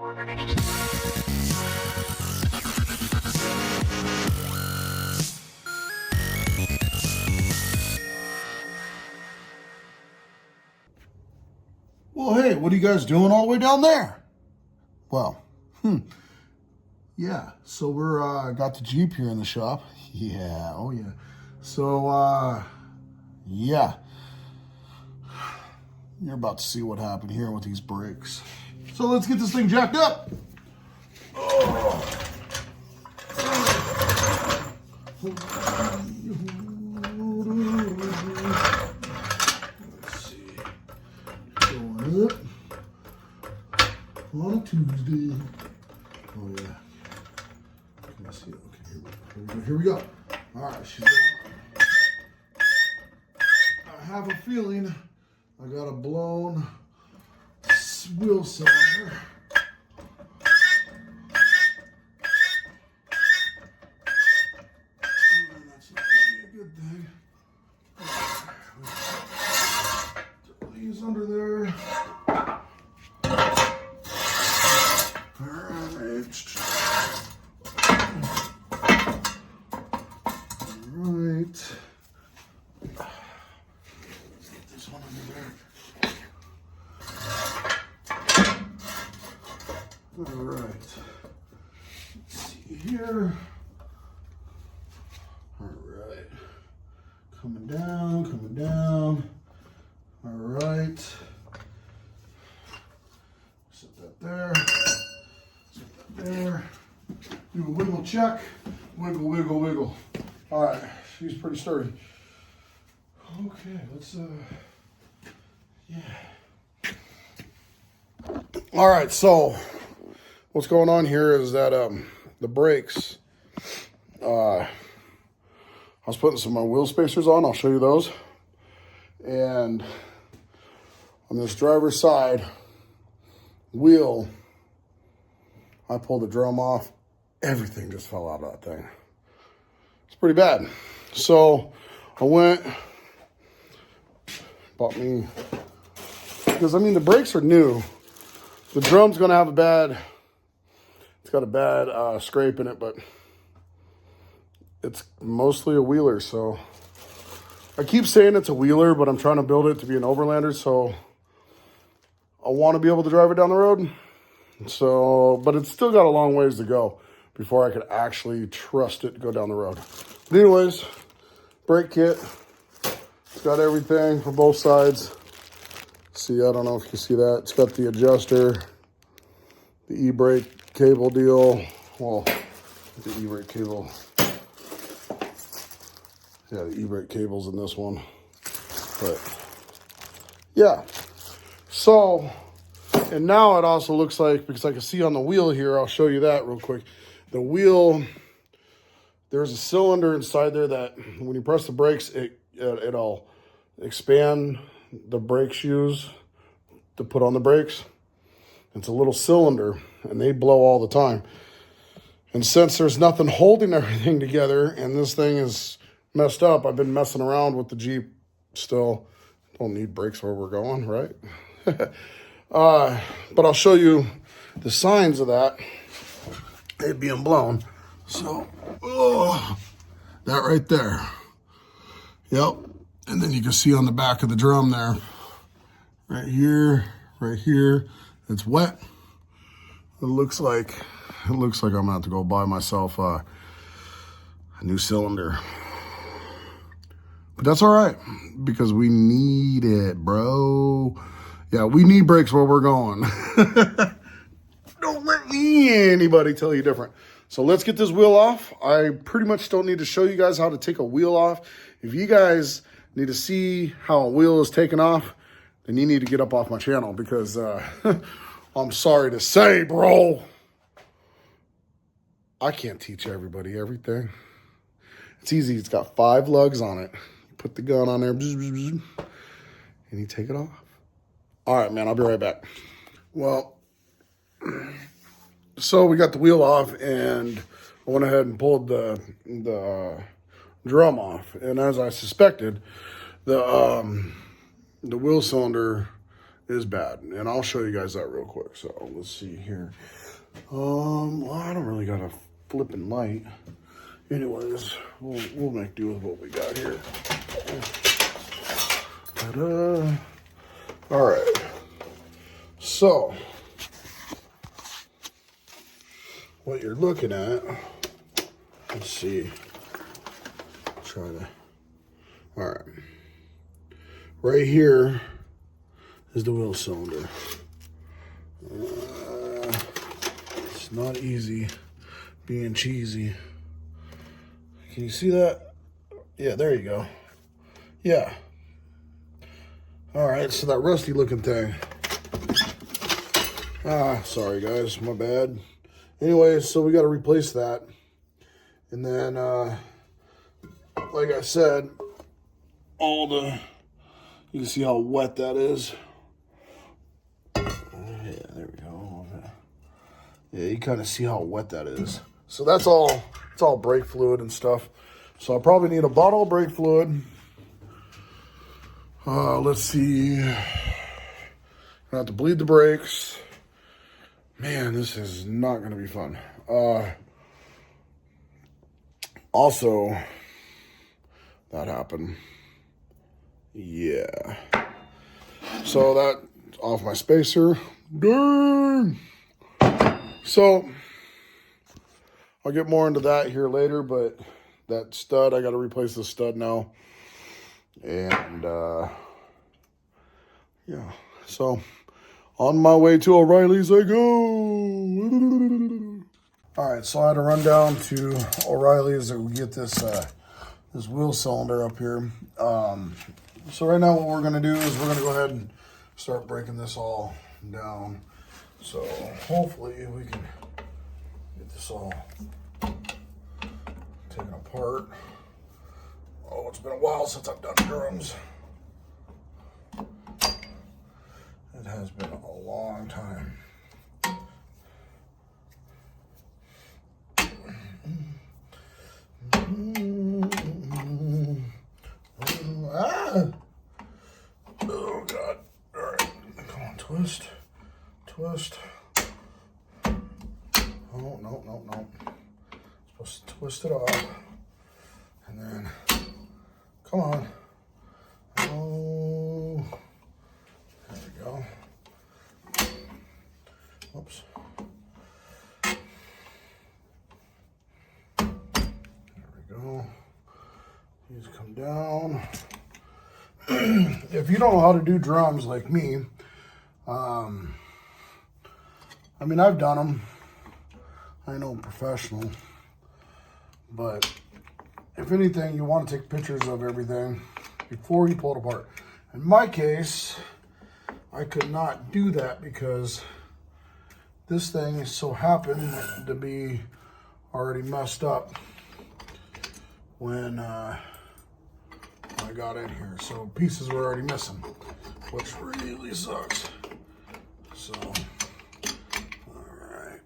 Well, hey, what are you guys doing all the way down there? Well, yeah, so we're, got the Jeep here in the shop. Yeah, oh yeah. So, yeah. You're about to see what happened here with these brakes. So let's get this thing jacked up. Oh. Let's see. Going up on a Tuesday. Oh yeah. Can I see it? Okay, here we go. All right, she's going. I have a feeling I got a blown wheel cylinder. That's not going to be a good thing. Throw these under there. All right. All right. One under there. All right. Let's see here. All right. Coming down, coming down. All right. Set that there. Set that there. Do a wiggle check. Wiggle, wiggle, wiggle. All right. She's pretty sturdy. Okay, let's yeah. All right, so what's going on here is that the brakes, I was putting some of my wheel spacers on. I'll show you those. And on this driver's side wheel, I pulled the drum off. Everything just fell out of that thing. It's pretty bad. So I went, bought me, because I mean the brakes are new. The drum's gonna have it's got a bad scrape in it, but it's mostly a wheeler. So I keep saying it's a wheeler, but I'm trying to build it to be an overlander. So I want to be able to drive it down the road. So, but it's still got a long ways to go before I could actually trust it to go down the road. But anyways, brake kit. It's got everything for both sides. See, I don't know if you can see that. It's got the adjuster, the e-brake cable deal. Well, the e-brake cable. Yeah, the e-brake cable's in this one. But, yeah. So, and now it also looks like, because I can see on the wheel here, I'll show you that real quick. The wheel, there's a cylinder inside there that when you press the brakes, it'll expand the brake shoes to put on the brakes. It's a little cylinder and they blow all the time. And since there's nothing holding everything together and this thing is messed up, I've been messing around with the Jeep still. Don't need brakes where we're going, right? But I'll show you the signs of that. It being blown. So, that right there. Yep. And then you can see on the back of the drum there, right here, it's wet. It looks like I'm gonna have to go buy myself a new cylinder. But that's all right, because we need it, bro. Yeah, we need brakes where we're going. Don't let anybody tell you different. So let's get this wheel off. I pretty much don't need to show you guys how to take a wheel off. If you guys need to see how a wheel is taken off, then you need to get up off my channel, because I'm sorry to say, bro, I can't teach everybody everything. It's easy. It's got 5 lugs on it. You put the gun on there, and you take it off. All right, man, I'll be right back. Well, so we got the wheel off, and I went ahead and pulled the drum off. And as I suspected, the wheel cylinder is bad. And I'll show you guys that real quick. So let's see here. Well, I don't really got a flipping light. Anyways, we'll make do with what we got here. Ta-da. All right. So what you're looking at, let's see. Try to. All right. Right here is the wheel cylinder. It's not easy being cheesy. Can you see that? Yeah, there you go. Yeah. All right, so that rusty looking thing. Sorry guys, my bad. Anyway, so we got to replace that. And then, like I said, you can see how wet that is. Yeah, there we go. Yeah, you kind of see how wet that is. So that's all, it's all brake fluid and stuff. So I'll probably need a bottle of brake fluid. Let's see. I have to bleed the brakes. Man, this is not going to be fun. Also, that happened. Yeah. So that's off my spacer. Dang. So I'll get more into that here later, but that stud, I got to replace the stud now. And yeah, so on my way to O'Reilly's I go. All right, so I had to run down to O'Reilly's to get this this wheel cylinder up here. So right now what we're gonna do is we're gonna go ahead and start breaking this all down. So hopefully we can get this all taken apart. Oh, it's been a while since I've done drums. It has been a long time. Oh, God. All right. Come on, twist. Twist. Oh, no. Supposed to twist it off. And then, come on. Oh, there we go. Whoops. There we go. These come down. If you don't know how to do drums like me, I mean, I've done them. I know I'm professional. But if anything, you want to take pictures of everything before you pull it apart. In my case, I could not do that because this thing so happened to be already messed up when I got in here. So pieces were already missing, which really sucks. So, all right.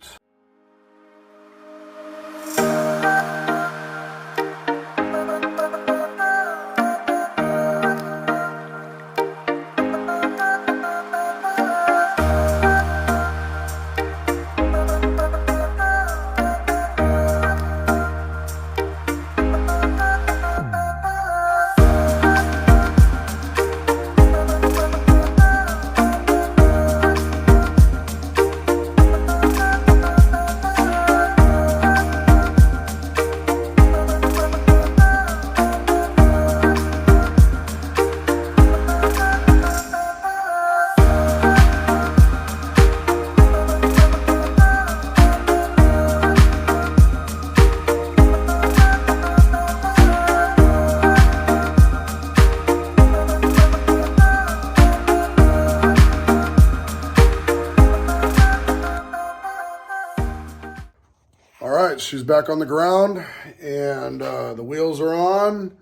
She's back on the ground, and the wheels are on,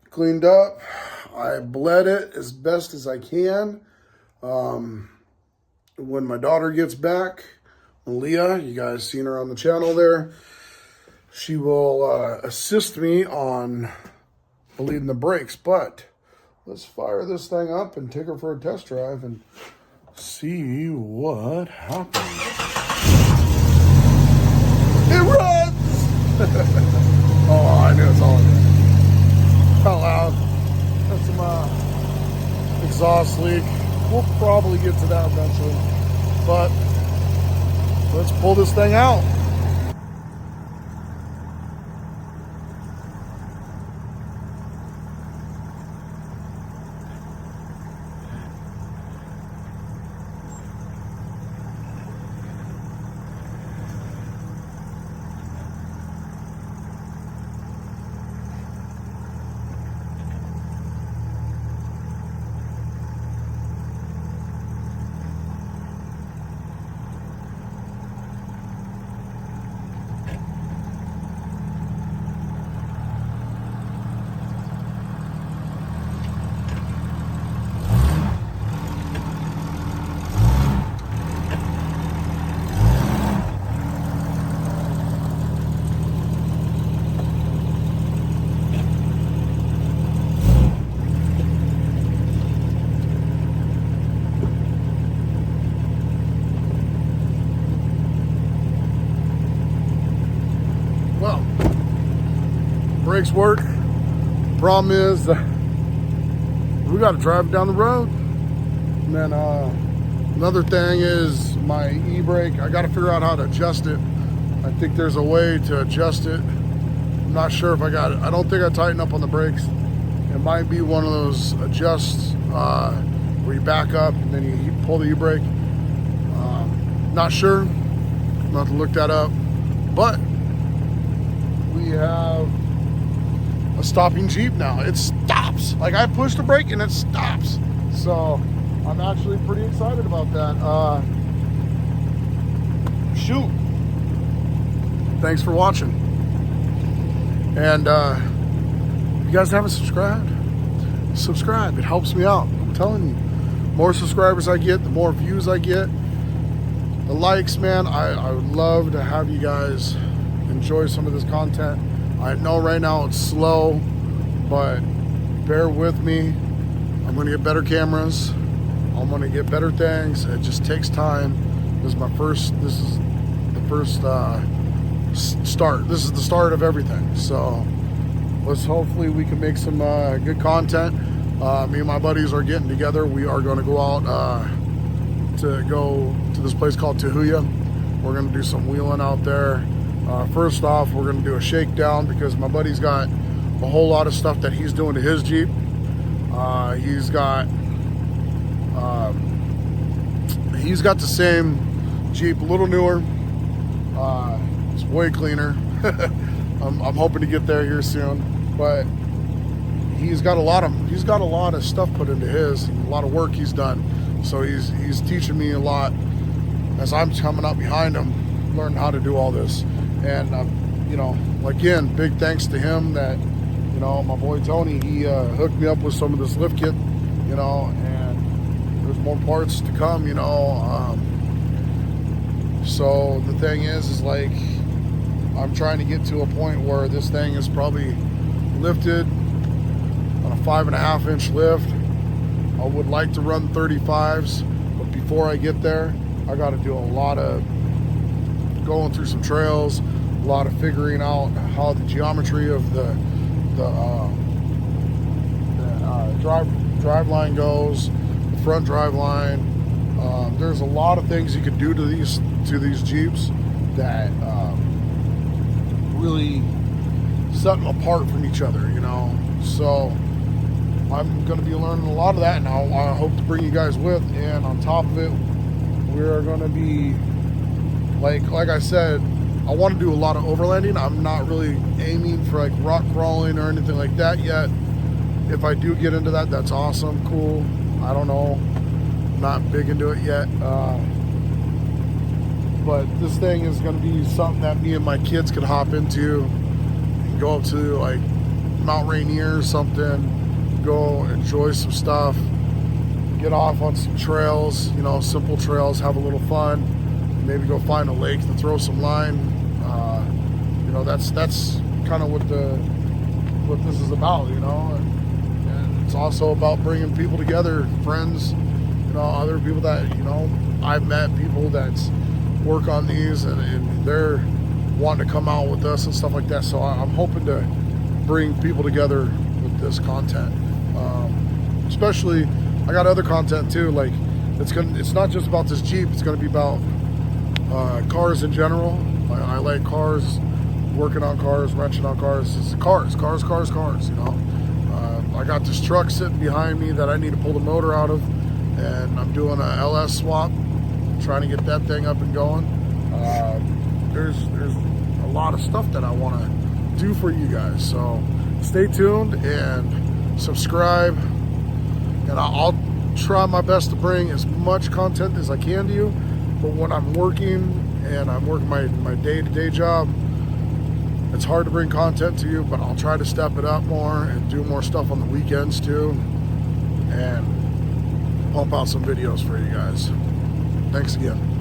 cleaned up. I bled it as best as I can. When my daughter gets back, Leah, you guys seen her on the channel there, she will assist me on bleeding the brakes. But let's fire this thing up and take her for a test drive and see what happens. It runs! Oh, I knew it's all good. How loud. That's some exhaust leak. We'll probably get to that eventually. But let's pull this thing out. Well, brakes work. Problem is, we got to drive down the road. And then another thing is my e-brake. I got to figure out how to adjust it. I think there's a way to adjust it. I'm not sure if I got it. I don't think I tightened up on the brakes. It might be one of those adjusts where you back up and then you pull the e-brake. Not sure. I'm gonna have to look that up. But we have a stopping Jeep now. It stops. Like, I push the brake and it stops. So I'm actually pretty excited about that. Shoot. Thanks for watching. And if you guys haven't subscribed, subscribe. It helps me out. I'm telling you. The more subscribers I get, the more views I get. The likes, man, I would love to have you guys enjoy some of this content. I know right now it's slow, but bear with me. I'm gonna get better cameras. I'm gonna get better things. It just takes time. This is the first start. This is the start of everything. So hopefully we can make some good content. Me and my buddies are getting together. We are gonna go out to go to this place called Tahuya. We're gonna do some wheeling out there. First off, we're gonna do a shakedown because my buddy's got a whole lot of stuff that he's doing to his Jeep. He's got the same Jeep, a little newer. It's way cleaner. I'm hoping to get there here soon, but he's got a lot of stuff put into his, and a lot of work he's done. So he's teaching me a lot as I'm coming up behind him, learning how to do all this. And you know, again, big thanks to him that, you know, my boy Tony, he hooked me up with some of this lift kit, you know, and there's more parts to come, you know. So the thing is like, I'm trying to get to a point where this thing is probably lifted on a 5.5 inch lift. I would like to run 35s, but before I get there, I got to do a lot of going through some trails, a lot of figuring out how the geometry of the drive line goes, the front drive line. There's a lot of things you could do to these Jeeps that really set them apart from each other, you know. So I'm going to be learning a lot of that, and I hope to bring you guys with. And on top of it, we're going to be, like I said, I want to do a lot of overlanding. I'm not really aiming for like rock crawling or anything like that yet. If I do get into that, that's awesome, cool. I don't know, not big into it yet. But this thing is going to be something that me and my kids could hop into and go up to like Mount Rainier or something, go enjoy some stuff, get off on some trails, you know, simple trails, have a little fun, maybe go find a lake to throw some line. You know, that's kind of what this is about, you know. And it's also about bringing people together, friends, you know, other people that, you know, I've met people that work on these and they're wanting to come out with us and stuff like that. So I'm hoping to bring people together with this content. Especially, I got other content too. Like it's not just about this Jeep. It's gonna be about cars in general. I like cars, working on cars, wrenching on cars. It's cars. You know, I got this truck sitting behind me that I need to pull the motor out of, and I'm doing a LS swap, trying to get that thing up and going. There's a lot of stuff that I want to do for you guys. So stay tuned and subscribe, and I'll try my best to bring as much content as I can to you. But when I'm working and I'm working my day-to-day job, it's hard to bring content to you, but I'll try to step it up more and do more stuff on the weekends too, and pump out some videos for you guys. Thanks again.